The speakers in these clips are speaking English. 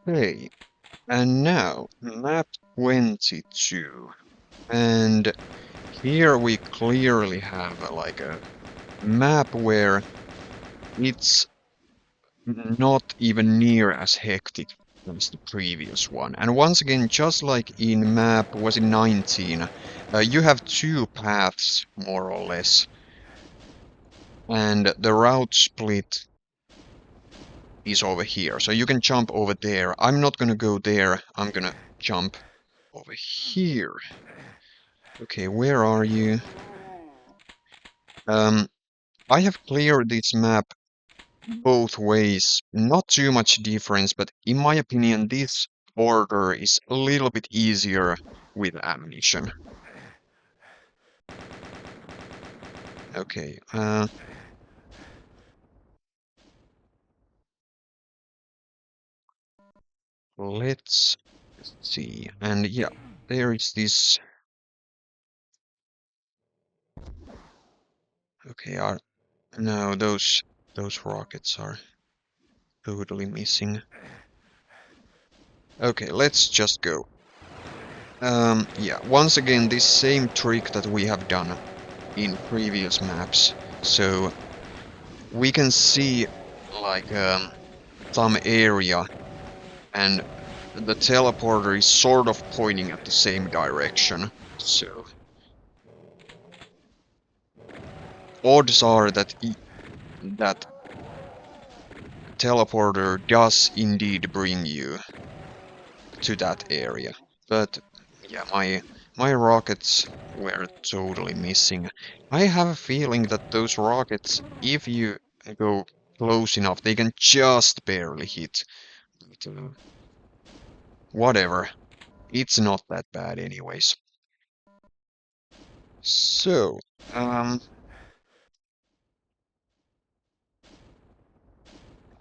Okay, and now map 22. And here we clearly have like a map where it's not even near as hectic as the previous one. And once again, just like in map, was it 19, you have two paths, more or less, and the route split is over here. So you can jump over there. I'm not gonna go there, I'm gonna jump over here. Okay, where are you? Um, I have cleared this map both ways. Not too much difference, but in my opinion, this order is a little bit easier with ammunition. Okay, let's see. And yeah, there is this. Okay, no, those rockets are totally missing. Okay, let's just go. Yeah, once again, this same trick that we have done in previous maps. So we can see like some area and the teleporter is sort of pointing at the same direction. So odds are that that teleporter does indeed bring you to that area. But yeah, my rockets were totally missing. I have a feeling that those rockets, if you go close enough, they can just barely hit. But, whatever. It's not that bad anyways. So, um,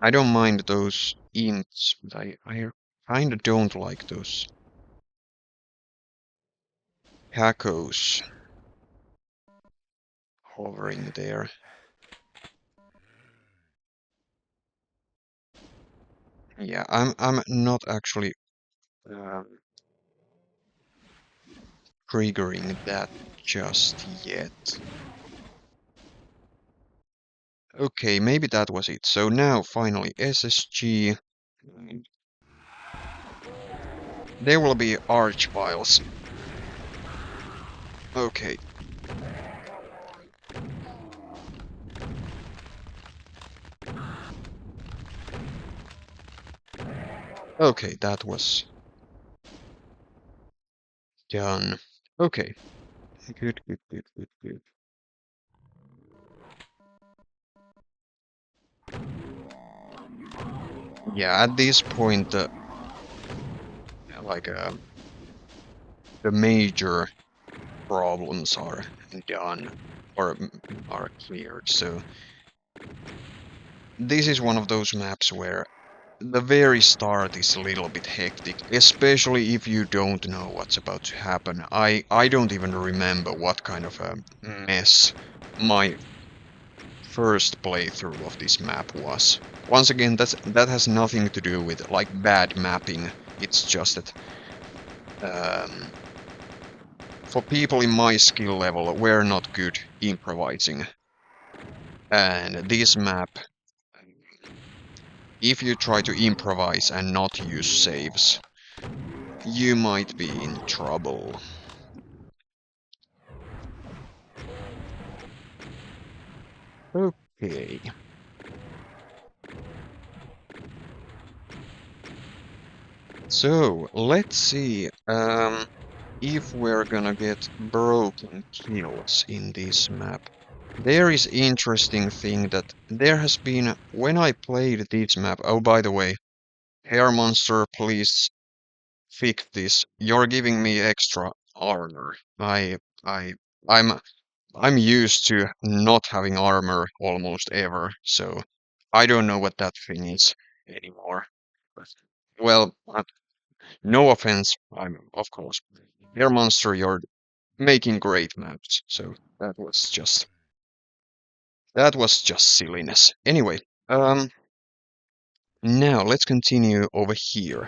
I don't mind those imps, but I kinda don't like those Hacos hovering there. Yeah, I'm not actually triggering that just yet. Okay, maybe that was it. So now finally SSG. There will be arch files. Okay. Okay, that was done. Okay. Good, good, good, good, good. Yeah, at this point, like, the major problems are done or are cleared. So this is one of those maps where the very start is a little bit hectic, especially if you don't know what's about to happen. I don't even remember what kind of a mess my first playthrough of this map was. Once again, that has nothing to do with like bad mapping. It's just that for people in my skill level, we're not good improvising. And this map, if you try to improvise and not use saves, you might be in trouble. Okay. So, let's see if we're gonna get broken kills in this map. There is interesting thing that there has been, when I played this map, oh by the way, Hair Monster, please fix this. You're giving me extra armor. I I'm I'm used to not having armor almost ever, so I don't know what that thing is anymore. But, well, no offense, I'm of course. Hair Monster, you're making great maps, so that was just silliness. Anyway, um, Now, let's continue over here.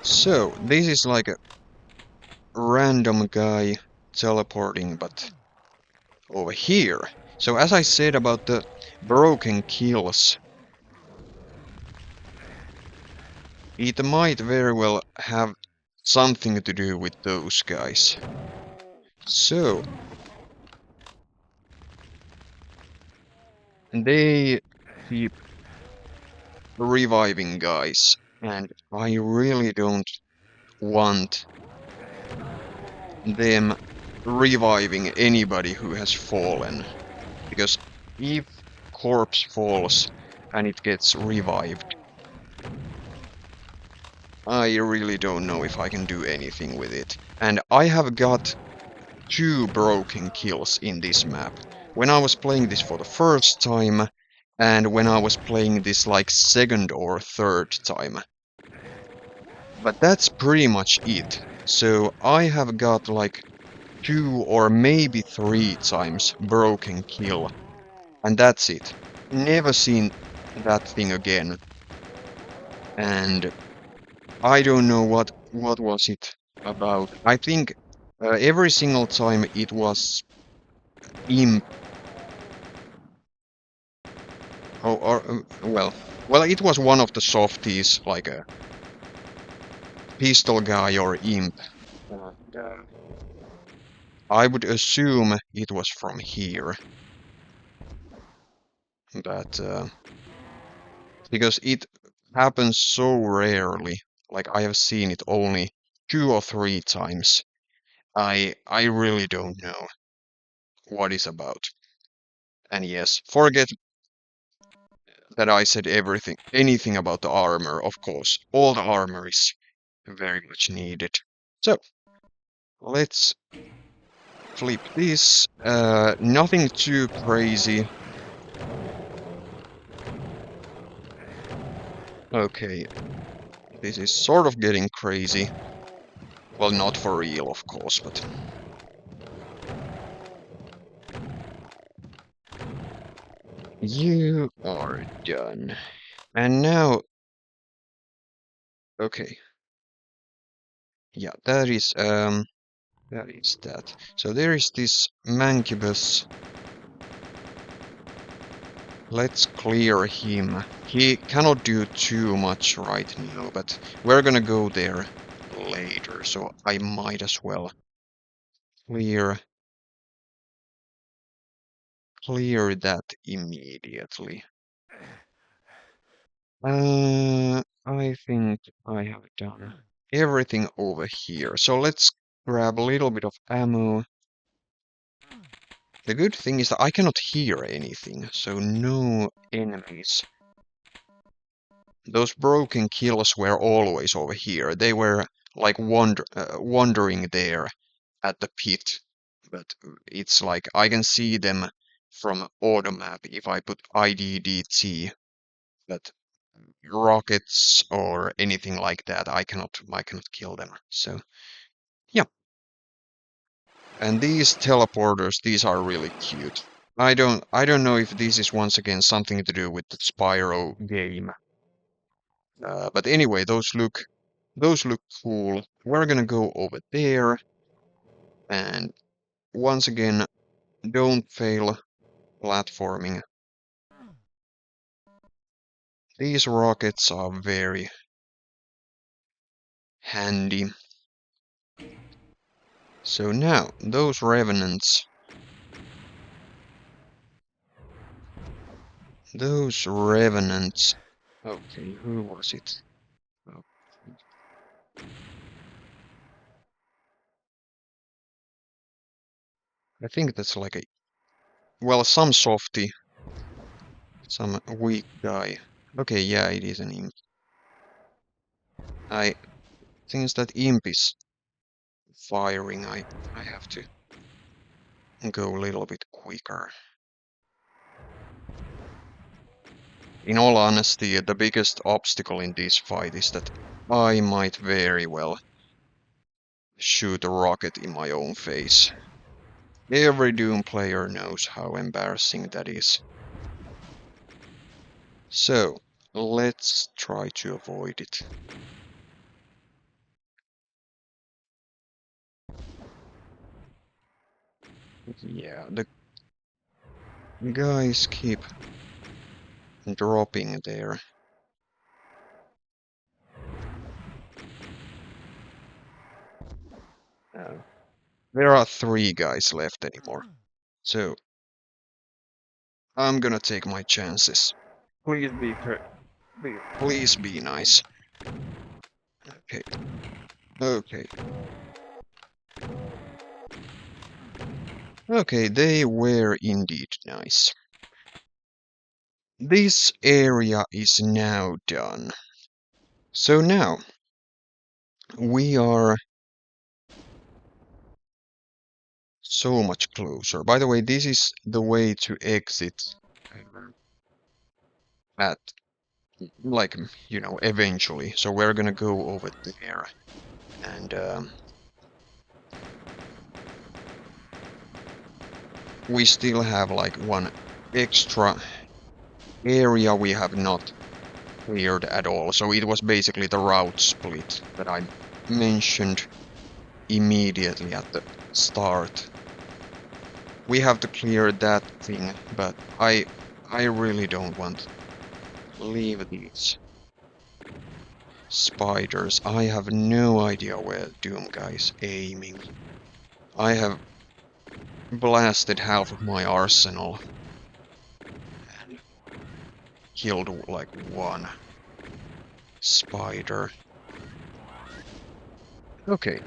So, this is like a random guy teleporting, but over here. So, as I said about the broken kills, it might very well have something to do with those guys. So, they keep reviving guys, and I really don't want them reviving anybody who has fallen. Because if corpse falls and it gets revived, I really don't know if I can do anything with it. And I have got 2 broken kills in this map. When I was playing this for the first time, and when I was playing this like second or third time. But that's pretty much it. So I have got like 2 or maybe 3 times broken kill, and that's it. Never seen that thing again. And I don't know what was it about. I think every single time it was imp or it was one of the softies like a pistol guy or imp. And, I would assume it was from here, but because it happens so rarely, like I have seen it only 2 or 3 times. I really don't know what it's about. And yes, forget that I said anything about the armor, of course. All the armor is very much needed. So, let's flip this. Nothing too crazy. Okay, this is sort of getting crazy. Well, not for real, of course, but... You are done. And now... Okay. Yeah, that is that. So there is this Mancubus. Let's clear him. He cannot do too much right now, but we're gonna go there later, so I might as well clear that immediately. I think I have done everything over here. So let's grab a little bit of ammo. The good thing is that I cannot hear anything, so no enemies. Those broken kills were always over here. They were like wandering there at the pit. But it's like I can see them from auto map if I put IDDT. But rockets or anything like that, I cannot kill them. So yeah. And these teleporters, these are really cute. I don't know if this is once again something to do with the Spyro game. But anyway, those look cool. We're gonna go over there, and once again, don't fail platforming. These rockets are very handy. So now, those revenants. Those revenants. Okay, who was it? Oh, I think that's like a... Well, some softy. Some weak guy. Okay, yeah, it is an imp. Since that imp is firing, I have to go a little bit quicker. In all honesty, the biggest obstacle in this fight is that I might very well shoot a rocket in my own face. Every Doom player knows how embarrassing that is. So, let's try to avoid it. Yeah, the guys keep dropping there. There are 3 guys left anymore. So, I'm gonna take my chances. Please be please be nice. Okay. Okay. Okay, they were indeed nice. This area is now done. So now, we are so much closer. By the way, this is the way to exit at, like, eventually. So we're gonna go over there. And we still have like one extra area we have not cleared at all. So it was basically the route split that I mentioned immediately at the start. We have to clear that thing, but I really don't want to leave these spiders. I have no idea where Doom guy's aiming. I have blasted half of my arsenal and killed like one spider. Okay.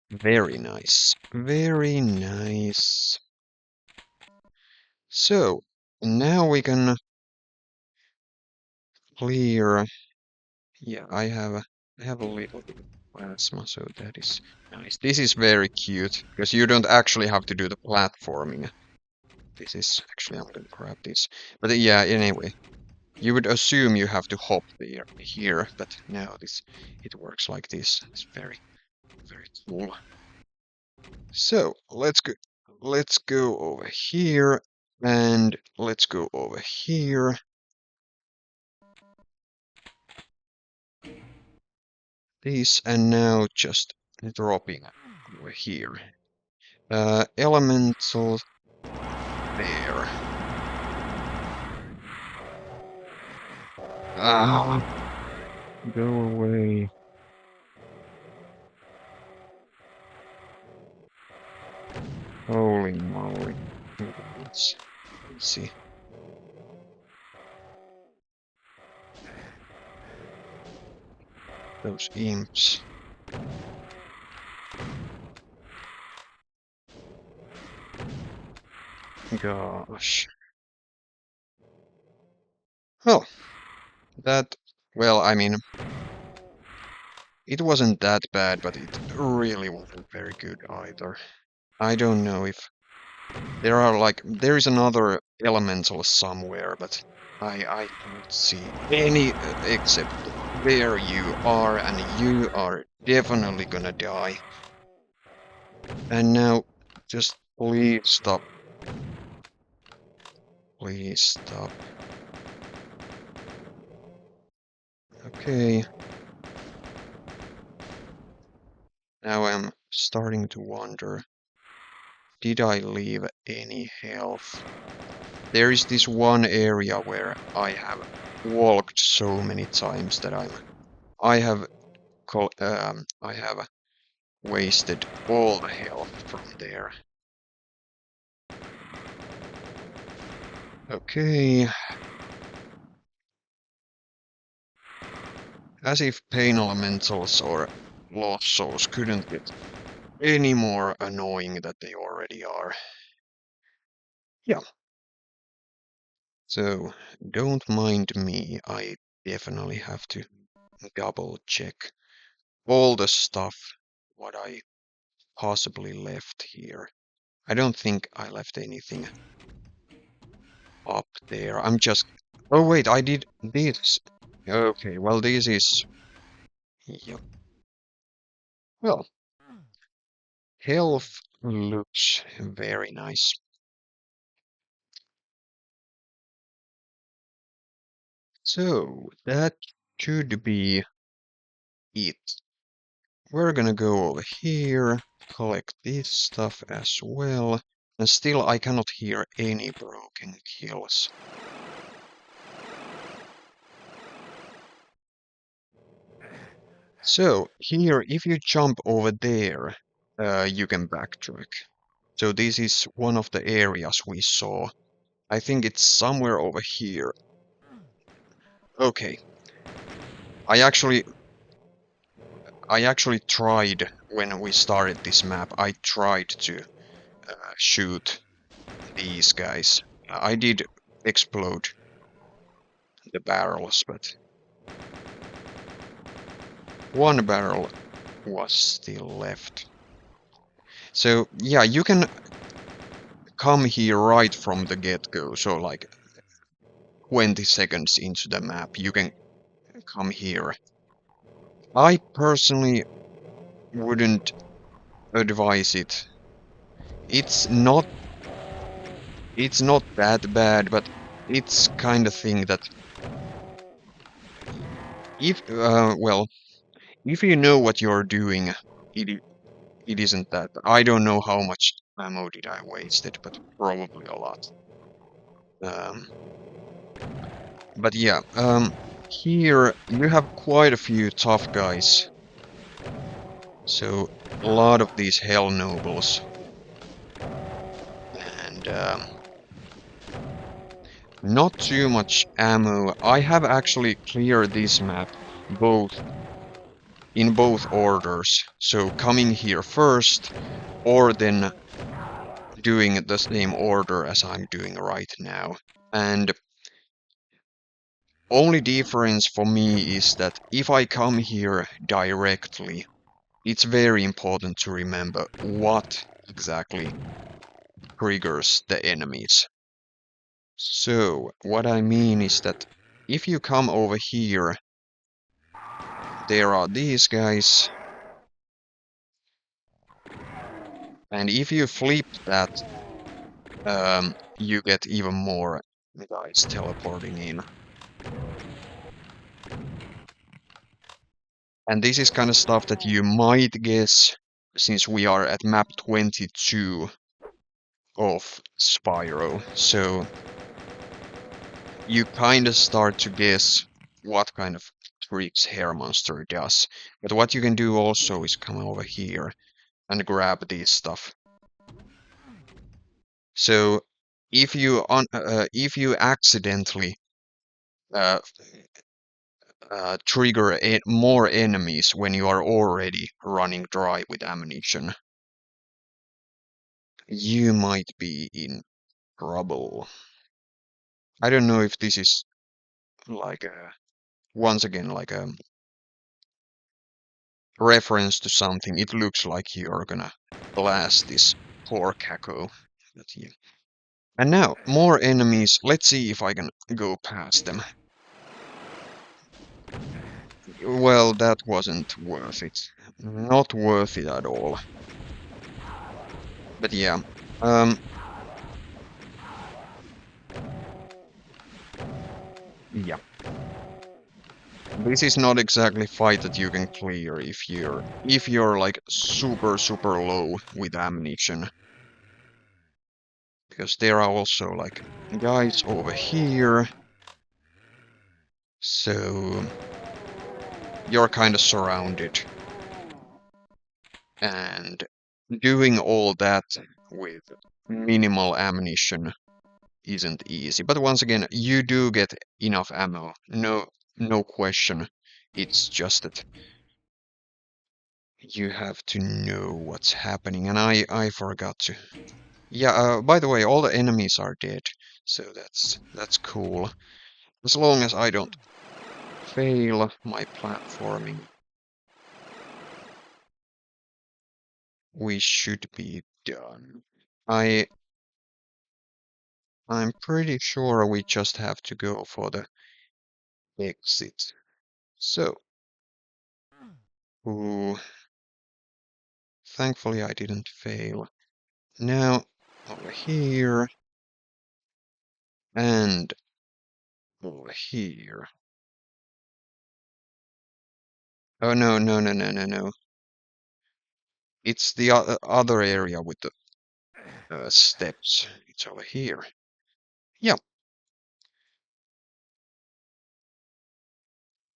Very nice. Very nice. So, now we can clear. Yeah, I have a little bit of plasma, so that is nice. This is very cute because you don't actually have to do the platforming. This is actually, I'm gonna grab this. But yeah, anyway, you would assume you have to hop here, but no, it works like this. It's very cool. So let's go over here and let's go over here. This and now just dropping over here. Elemental there. Ah, go away. Holy moly. Let's see. Those imps. Gosh. Oh, that, well, I mean, it wasn't that bad, but it really wasn't very good either. I don't know if there is another elemental somewhere, but I can't see any except there you are, and you are definitely gonna die. And now, just please stop. Please stop. Okay. Now I'm starting to wonder, did I leave any health? There is this one area where I have walked so many times that I have I have wasted all the health from there. Okay. As if pain elementals or lost souls couldn't get any more annoying than they already are. Yeah. So, don't mind me, I definitely have to double check all the stuff what I possibly left here. I don't think I left anything up there. I'm just... Oh wait, I did this. Okay, well this is... Yep. Well, health looks very nice. So that should be it. We're gonna go over here, collect this stuff as well, and still I cannot hear any broken kills. So here, if you jump over there, you can backtrack. So this is one of the areas we saw. I think it's somewhere over here. Okay. I actually tried when we started this map. I tried to shoot these guys. I did explode the barrels, but one barrel was still left. So yeah, you can come here right from the get-go. So like 20 seconds into the map, you can come here. I personally wouldn't advise it. It's not that bad, but it's kind of thing that if well, if you know what you're doing, it it isn't that. I don't know how much ammo did I wasted, but probably a lot. Um, but yeah, here you have quite a few tough guys. So a lot of these hell nobles, and not too much ammo. I have actually cleared this map both in both orders. So coming here first, or then doing the same order as I'm doing right now. And only difference for me is that if I come here directly, it's very important to remember what exactly triggers the enemies. So, what I mean is that if you come over here, there are these guys, and if you flip that, you get even more guys teleporting in. And this is kind of stuff that you might guess since we are at map 22 of Spyro. So you kind of start to guess what kind of tricks Hair Monster does. But what you can do also is come over here and grab this stuff. So if you accidentally uh, trigger more enemies when you are already running dry with ammunition, you might be in trouble. I don't know if this is like once again like a reference to something. It looks like you're gonna blast this poor Kako. But yeah. And now more enemies. Let's see if I can go past them. Well, that wasn't worth it. Not worth it at all. But yeah. Um. Yeah. This is not exactly fight that you can clear if you're like super low with ammunition. Because there are also like guys over here. So you're kind of surrounded. And doing all that with minimal ammunition isn't easy. But once again, you do get enough ammo. No question. It's just that you have to know what's happening. And I forgot to. Yeah, by the way, all the enemies are dead. So that's cool. As long as I don't fail my platforming, we should be done. I I'm pretty sure we just have to go for the exit. So, ooh, thankfully I didn't fail. Now, over here, and over here. Oh, no, no, no, no, no, no. It's the other area with the steps. It's over here. Yeah.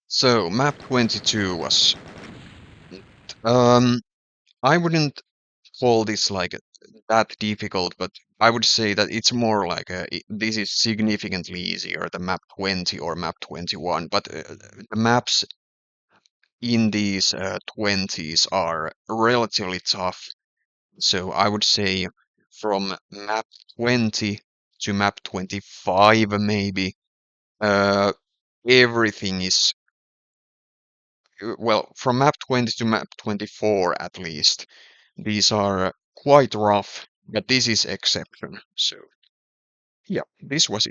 So, map 22 was... Um, I wouldn't call this like that difficult, but I would say that it's more like this is significantly easier than map 20 or map 21. But the maps in these 20s are relatively tough. So I would say from map 20 to map 25, maybe, uh, everything is, well, from map 20 to map 24 at least, these are quite rough, but this is exception. So yeah, this was it.